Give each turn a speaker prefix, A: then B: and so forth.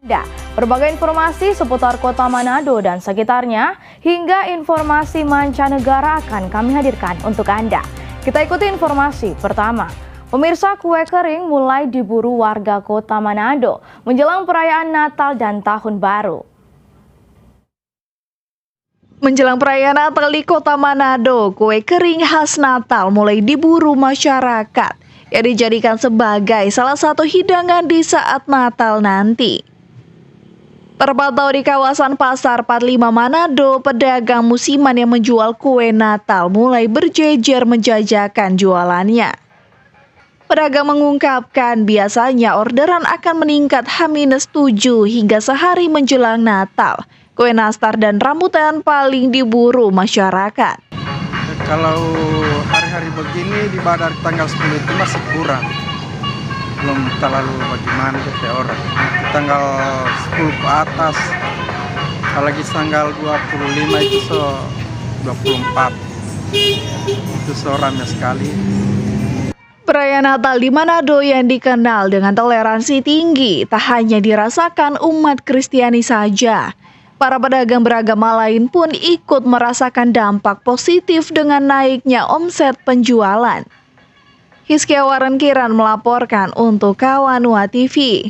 A: Berbagai informasi seputar kota Manado dan sekitarnya hingga informasi mancanegara akan kami hadirkan untuk Anda. Kita ikuti informasi pertama. Pemirsa, kue kering mulai diburu warga kota Manado menjelang perayaan Natal dan Tahun Baru.
B: Menjelang perayaan Natal di kota Manado, kue kering khas Natal mulai diburu masyarakat yang dijadikan sebagai salah satu hidangan di saat Natal nanti. Terpantau di kawasan Pasar 45 Manado, pedagang musiman yang menjual kue Natal mulai berjejer menjajakan jualannya. Pedagang mengungkapkan biasanya orderan akan meningkat H-7 hingga sehari menjelang Natal. Kue nastar dan rambutan paling diburu masyarakat.
C: Kalau hari-hari begini di Badar tanggal 10 itu masih kurang. Belum terlalu bagaimana ke orang. Di tanggal 10 ke atas, apalagi tanggal 25 itu 24. Itu ramai sekali.
B: Perayaan Natal di Manado yang dikenal dengan toleransi tinggi tak hanya dirasakan umat Kristiani saja. Para pedagang beragama lain pun ikut merasakan dampak positif dengan naiknya omset penjualan. Hizkia Waran Kiran melaporkan untuk Kawanua TV.